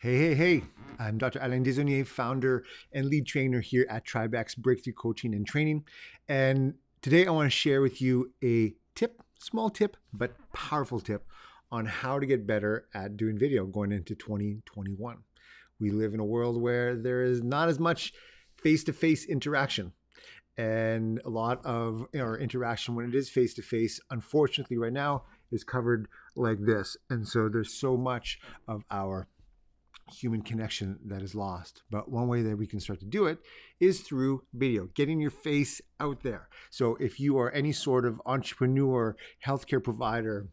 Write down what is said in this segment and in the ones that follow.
Hey. I'm Dr. Alain Desaulniers, founder and lead trainer here at Tribex Breakthrough Coaching and Training. And today I want to share with you a tip, small tip, but powerful tip on how to get better at doing video going into 2021. We live in a world where there is not as much face-to-face interaction. And a lot of our interaction when it is face-to-face, unfortunately right now, is covered like this. And so there's so much of our human connection that is lost. But one way that we can start to do it is through video, getting your face out there. So if you are any sort of entrepreneur, healthcare provider,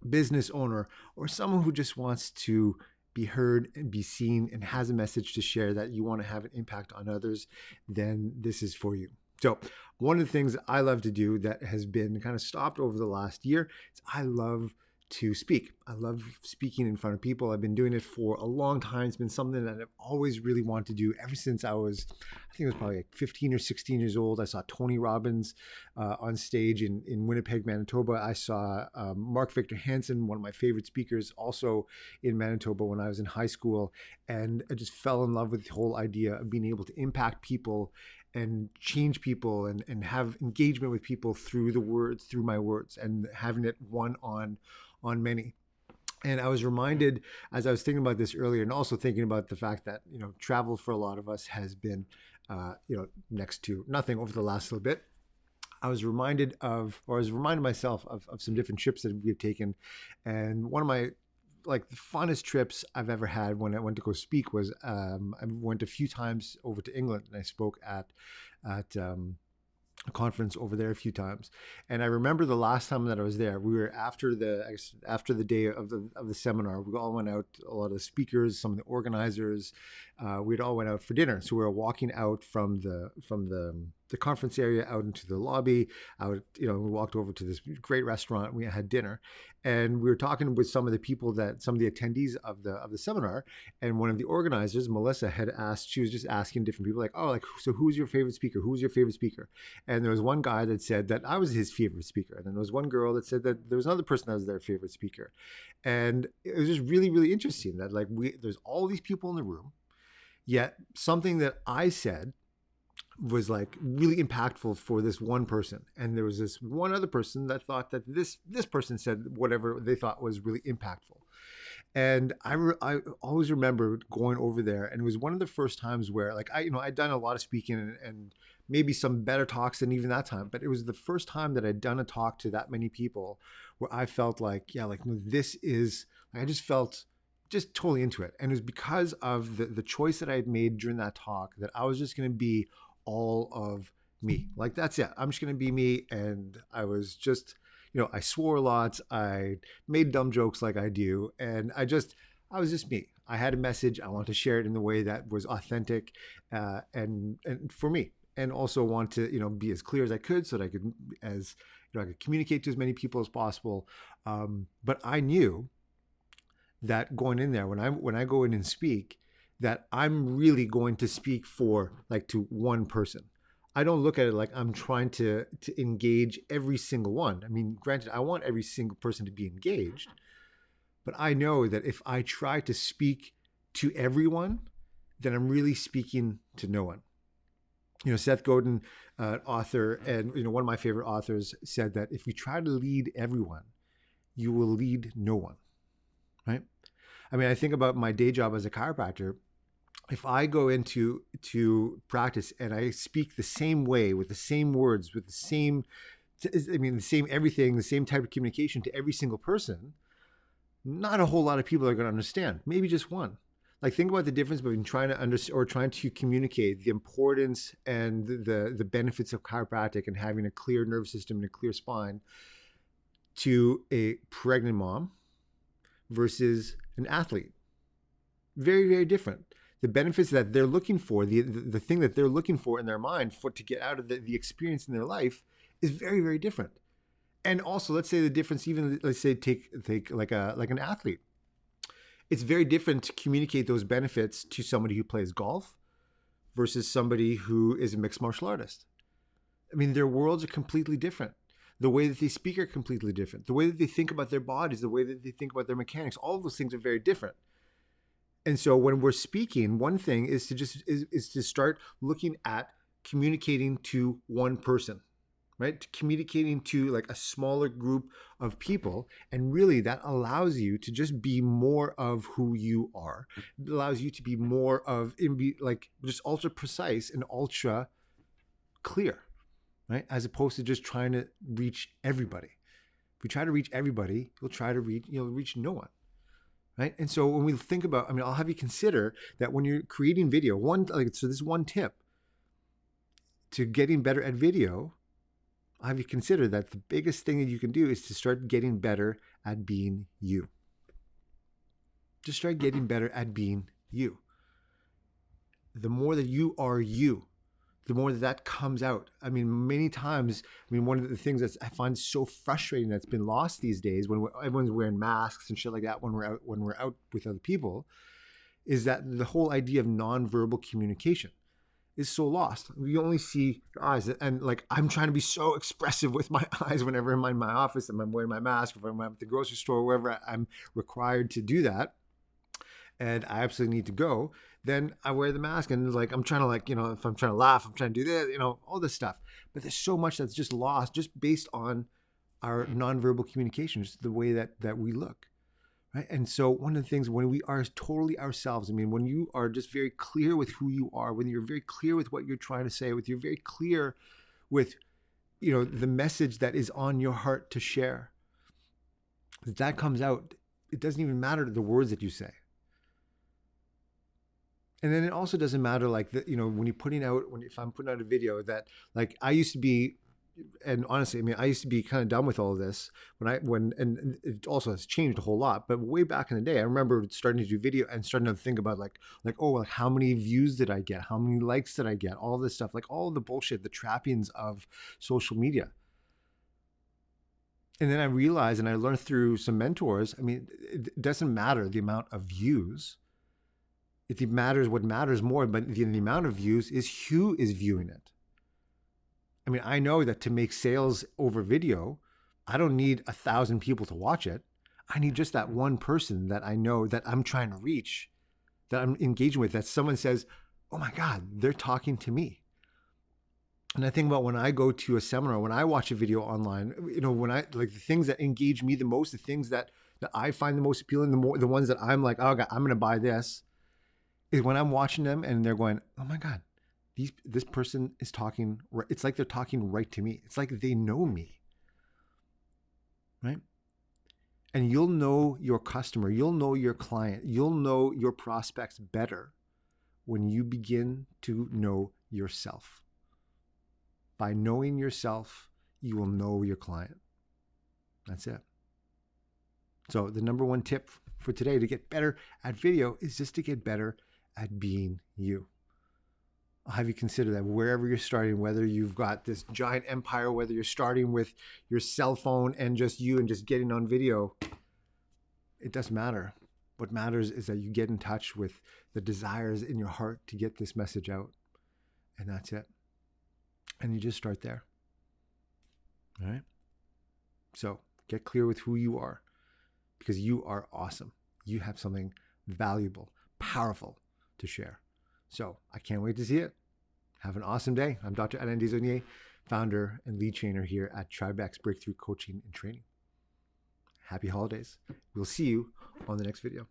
business owner, or someone who just wants to be heard and be seen and has a message to share that you want to have an impact on others, then this is for you. So one of the things I love to do that has been kind of stopped over the last year is I love to speak. I love speaking in front of people. I've been doing it for a long time. It's been something that I've always really wanted to do ever since I think it was probably like 15 or 16 years old. I saw Tony Robbins on stage in Winnipeg, Manitoba. I saw Mark Victor Hansen, one of my favorite speakers, also in Manitoba when I was in high school. And I just fell in love with the whole idea of being able to impact people and change people and have engagement with people through the words, through my words, and having it one on many. And I was reminded as I was thinking about this earlier, and also thinking about the fact that, travel for a lot of us has been, next to nothing over the last little bit. I was reminded myself of some different trips that we've taken. And one of my the funnest trips I've ever had when I went to go speak was I went a few times over to England, and I spoke at a conference over there a few times. And I remember the last time that I was there, we were after the day of the seminar. We all went out, a lot of the speakers, some of the organizers, we'd all went out for dinner. So we were walking out from the conference area out into the lobby. We walked over to this great restaurant. We had dinner, and we were talking with some of the attendees of the seminar. And one of the organizers, Melissa, she was just asking different people, so who's your favorite speaker? Who's your favorite speaker? And there was one guy that said that I was his favorite speaker. And then there was one girl that said that there was another person that was their favorite speaker. And it was just really, really interesting that there's all these people in the room, yet something that I said was really impactful for this one person. And there was this one other person that thought that this person said whatever they thought was really impactful. And I always remember going over there, and it was one of the first times where I'd done a lot of speaking and maybe some better talks than even that time, but it was the first time that I'd done a talk to that many people where I felt this is, I just felt just totally into it. And it was because of the choice that I had made during that talk that I was just going to be all of me. That's it. I'm just going to be me. And I was just, I swore a lot. I made dumb jokes like I do. And I was just me. I had a message. I wanted to share it in the way that was authentic and for me. And also want to, be as clear as I could so that I could communicate to as many people as possible. But I knew that going in there, when I go in and speak, that I'm really going to speak to one person. I don't look at it like I'm trying to engage every single one. I mean, granted, I want every single person to be engaged, but I know that if I try to speak to everyone, then I'm really speaking to no one. Seth Godin, author, and one of my favorite authors, said that if you try to lead everyone, you will lead no one, right? I mean, I think about my day job as a chiropractor. If I go into practice and I speak the same way, with the same words, with the same everything, the same type of communication to every single person, not a whole lot of people are going to understand. Maybe just one. Think about the difference between trying to understand or trying to communicate the importance and the benefits of chiropractic and having a clear nervous system and a clear spine to a pregnant mom versus an athlete. Very, very different. The benefits that they're looking for, the thing that they're looking for in their mind to get out of the experience in their life is very, very different. And also, let's say the difference, even let's say take like an athlete. It's very different to communicate those benefits to somebody who plays golf versus somebody who is a mixed martial artist. I mean, their worlds are completely different. The way that they speak are completely different. The way that they think about their bodies, the way that they think about their mechanics, all of those things are very different. And so when we're speaking, one thing is to just is to start looking at communicating to one person, right? Communicating to like a smaller group of people. And really that allows you to just be more of who you are. It allows you to be more of, be like just ultra precise and ultra clear, right? As opposed to just trying to reach everybody. If you try to reach everybody, you'll reach no one. Right. And so when we think about, I mean, I'll have you consider that when you're creating video, so this one tip to getting better at video, I'll have you consider that the biggest thing that you can do is to start getting better at being you. Just start getting better at being you. The more that you are you, the more that comes out. I mean, many times, one of the things that I find so frustrating that's been lost these days when everyone's wearing masks and shit like that when we're out with other people, is that the whole idea of nonverbal communication is so lost. We only see your eyes, and like I'm trying to be so expressive with my eyes whenever I'm in my office and I'm wearing my mask, if I'm at the grocery store, wherever I'm required to do that, and I absolutely need to go, then I wear the mask and like I'm trying to if I'm trying to laugh, I'm trying to do this, all this stuff. But there's so much that's just lost just based on our nonverbal communication, just the way that we look. Right. And so one of the things when we are totally ourselves, when you are just very clear with who you are, when you're very clear with what you're trying to say, with you're very clear with, the message that is on your heart to share, that comes out. It doesn't even matter the words that you say. And then it also doesn't matter when you're if I'm putting out a video that like I used to be, and honestly, I used to be kind of done with all of this and it also has changed a whole lot. But way back in the day, I remember starting to do video and starting to think about how many views did I get? How many likes did I get? All this stuff, like all the bullshit, the trappings of social media. And then I realized, and I learned through some mentors, it doesn't matter the amount of views. What matters more, but the amount of views is who is viewing it. I know that to make sales over video, I don't need 1,000 people to watch it. I need just that one person that I know that I'm trying to reach, that I'm engaging with, that someone says, oh my God, they're talking to me. And I think about when I go to a seminar, when I watch a video online, when I like the things that engage me the most, the things that I find the most appealing, the ones that I'm like, oh God, I'm going to buy this, is when I'm watching them and they're going, oh my God, this person is talking. It's like they're talking right to me. It's like they know me, right? And you'll know your customer, you'll know your client, you'll know your prospects better when you begin to know yourself. By knowing yourself, you will know your client. That's it. So the number one tip for today to get better at video is just to get better at being you. I'll have you consider that wherever you're starting, whether you've got this giant empire, whether you're starting with your cell phone and just you and just getting on video, it doesn't matter. What matters is that you get in touch with the desires in your heart to get this message out. And that's it. And you just start there. All right. So get clear with who you are, because you are awesome. You have something valuable, powerful to share. So I can't wait to see it. Have an awesome day. I'm Dr. Alain Desaulniers, founder and lead trainer here at Tribex Breakthrough Coaching and Training. Happy holidays. We'll see you on the next video.